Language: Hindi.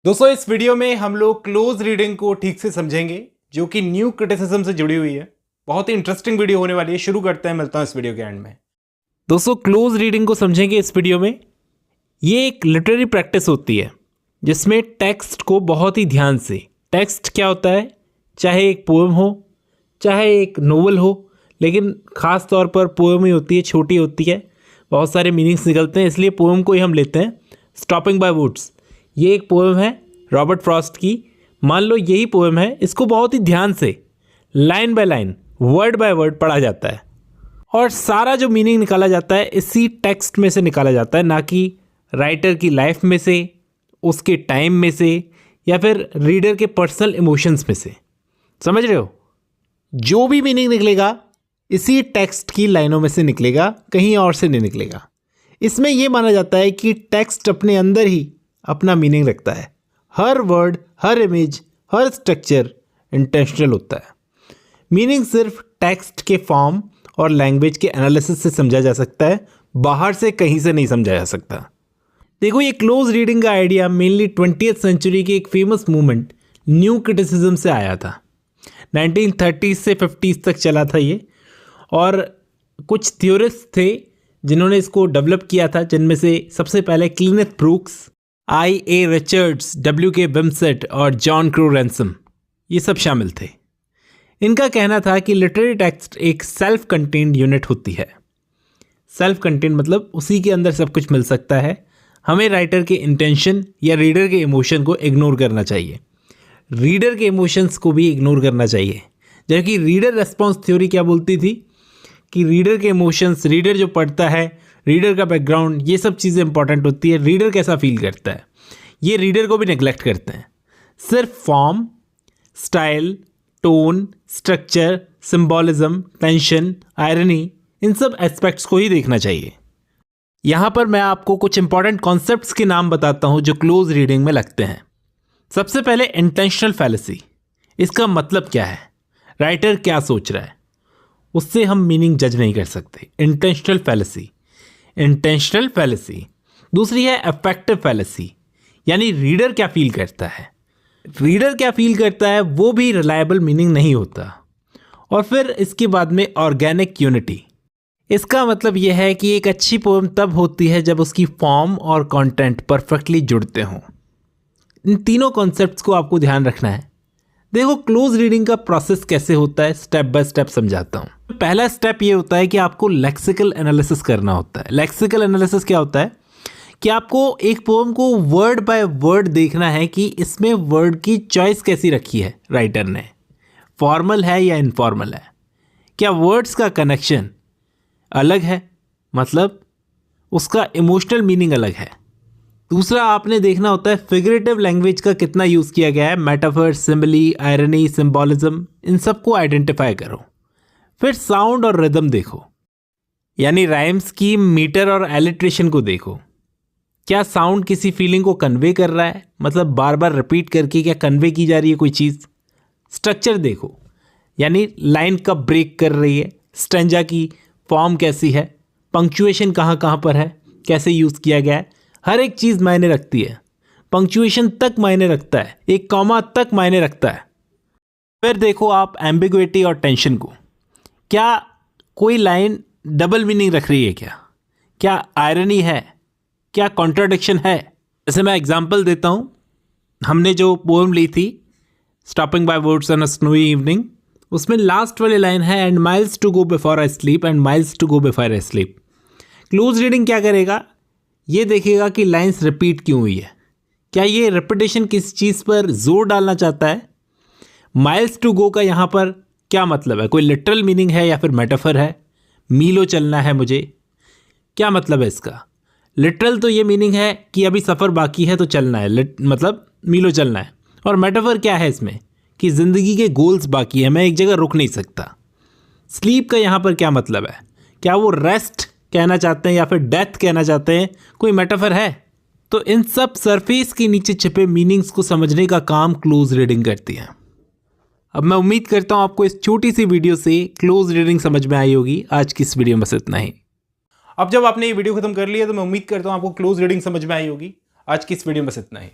दोस्तों इस वीडियो में हम लोग क्लोज रीडिंग को ठीक से समझेंगे जो कि न्यू क्रिटिसिज्म से जुड़ी हुई है। बहुत ही इंटरेस्टिंग वीडियो होने वाली है। शुरू करते हैं, मिलता हूं इस वीडियो के एंड में। दोस्तों क्लोज रीडिंग को समझेंगे इस वीडियो में। ये एक लिटरेरी प्रैक्टिस होती है जिसमें टेक्स्ट को बहुत ही ध्यान से, टेक्स्ट क्या होता है, चाहे एक पोएम हो चाहे एक नोवेल हो, लेकिन ख़ास तौर पर पोएम ही होती है, छोटी होती है, बहुत सारे मीनिंग्स निकलते हैं, इसलिए पोएम को ही हम लेते हैं। स्टॉपिंग बाय वुड्स ये एक पोएम है रॉबर्ट फ्रॉस्ट की। मान लो यही पोएम है, इसको बहुत ही ध्यान से line by line, word by word पढ़ा जाता है और सारा जो मीनिंग निकाला जाता है इसी टेक्स्ट में से निकाला जाता है, ना कि राइटर की लाइफ में से, उसके टाइम में से या फिर रीडर के पर्सनल इमोशंस में से। समझ रहे हो? जो भी मीनिंग निकलेगा इसी टेक्स्ट की लाइनों में से निकलेगा, कहीं और से नहीं निकलेगा। इसमें यह माना जाता है कि टेक्स्ट अपने अंदर ही अपना मीनिंग रखता है। हर वर्ड, हर इमेज, हर स्ट्रक्चर इंटेंशनल होता है। मीनिंग सिर्फ टेक्स्ट के फॉर्म और लैंग्वेज के एनालिसिस से समझा जा सकता है, बाहर से कहीं से नहीं समझा जा सकता। देखो, ये क्लोज रीडिंग का आइडिया मेनली 20th सेंचुरी की एक फेमस मूवमेंट न्यू क्रिटिसिज्म से आया था। 1930s से 50s तक चला था ये, और कुछ थ्योरिस्ट थे जिन्होंने इसको डेवलप किया था, जिनमें से सबसे पहले क्लिनेथ ब्रूक्स, I.A. Richards, W.K. विम्सेट और जॉन क्रो रैनसम, ये सब शामिल थे। इनका कहना था कि लिटरेरी टेक्स्ट एक सेल्फ कंटेन्ड यूनिट होती है। सेल्फ कंटेन्ड मतलब उसी के अंदर सब कुछ मिल सकता है। हमें राइटर के इंटेंशन या रीडर के इमोशन को इग्नोर करना चाहिए, रीडर के इमोशंस को भी इग्नोर करना चाहिए। जबकि रीडर रेस्पॉन्स थ्योरी क्या बोलती थी कि रीडर के इमोशंस, रीडर जो पढ़ता है, रीडर का बैकग्राउंड, ये सब चीज़ें इंपॉर्टेंट होती है। रीडर कैसा फील करता है, ये रीडर को भी नेग्लेक्ट करते हैं। सिर्फ form, style, tone, structure, symbolism, tension, irony, इन सब एस्पेक्ट्स को ही देखना चाहिए। यहाँ पर मैं आपको कुछ इंपॉर्टेंट कॉन्सेप्ट्स के नाम बताता हूँ जो क्लोज रीडिंग में लगते हैं। सबसे पहले इंटेंशनल फैलेसी। इसका मतलब क्या है, राइटर क्या सोच रहा है, उससे हम मीनिंग जज नहीं कर सकते। Intentional fallacy, intentional fallacy. दूसरी है अफेक्टिव फैलेसी, यानी रीडर क्या फील करता है, रीडर क्या फील करता है वो भी रिलायबल मीनिंग नहीं होता। और फिर इसके बाद में ऑर्गेनिक यूनिटी। इसका मतलब यह है कि एक अच्छी पोएम तब होती है जब उसकी फॉर्म और कंटेंट परफेक्टली जुड़ते हों। इन तीनों कॉन्सेप्ट्स को आपको ध्यान रखना है। देखो, क्लोज रीडिंग का प्रोसेस कैसे होता है, स्टेप बाय स्टेप समझाता हूँ। पहला स्टेप ये होता है कि आपको लेक्सिकल एनालिसिस करना होता है। लेक्सिकल एनालिसिस क्या होता है कि आपको एक पोएम को वर्ड बाय वर्ड देखना है कि इसमें वर्ड की चॉइस कैसी रखी है राइटर ने, फॉर्मल है या इनफॉर्मल है, क्या वर्ड्स का कनेक्शन अलग है, मतलब उसका इमोशनल मीनिंग अलग है। दूसरा आपने देखना होता है फिगरेटिव लैंग्वेज का कितना यूज़ किया गया है, मेटाफर, सिमिली, आयरनी, सिंबॉलिज्म, इन सबको आइडेंटिफाई करो। फिर साउंड और रिदम देखो, यानी राइम्स की मीटर और एलिट्रेशन को देखो। क्या साउंड किसी फीलिंग को कन्वे कर रहा है, मतलब बार बार रिपीट करके क्या कन्वे की जा रही है कोई चीज़। स्ट्रक्चर देखो, यानी लाइन कब ब्रेक कर रही है, स्टेंजा की फॉर्म कैसी है, पंक्चुएशन कहाँ कहाँ पर है, कैसे यूज़ किया गया है। हर एक चीज़ मायने रखती है, पंक्चुएशन तक मायने रखता है, एक कॉमा तक मायने रखता है। फिर देखो आप एम्बिग्विटी और टेंशन को, क्या कोई लाइन डबल मीनिंग रख रही है, क्या आयरनी है, क्या कॉन्ट्राडिक्शन है। जैसे मैं एग्जांपल देता हूँ, हमने जो पोएम ली थी stopping by woods on a snowy evening, उसमें लास्ट वाली लाइन है and miles to go before I sleep, and miles to go before I sleep. Close reading क्या करेगा, ये देखेगा कि लाइंस रिपीट क्यों हुई है, क्या ये रिपीटेशन किस चीज़ पर जोर डालना चाहता है। माइल्स टू गो का यहाँ पर क्या मतलब है, कोई लिटरल मीनिंग है या फिर मेटाफर है। मीलों चलना है मुझे, क्या मतलब है इसका। लिटरल तो ये मीनिंग है कि अभी सफ़र बाकी है तो चलना है, मतलब मीलों चलना है। और मेटाफर क्या है इसमें कि ज़िंदगी के गोल्स बाकी है, मैं एक जगह रुक नहीं सकता। स्लीप का यहाँ पर क्या मतलब है, क्या वो रेस्ट कहना चाहते हैं या फिर डेथ कहना चाहते हैं, कोई मेटाफर है। तो इन सब सरफेस के नीचे छिपे मीनिंग्स को समझने का काम क्लोज रीडिंग करती है। अब मैं उम्मीद करता हूँ आपको इस छोटी सी वीडियो से क्लोज रीडिंग समझ में आई होगी। आज की इस वीडियो में बस इतना ही। अब जब आपने ये वीडियो खत्म कर लिया तो मैं उम्मीद करता हूँ आपको क्लोज रीडिंग समझ में आई होगी। आज की इस वीडियो में बस इतना ही।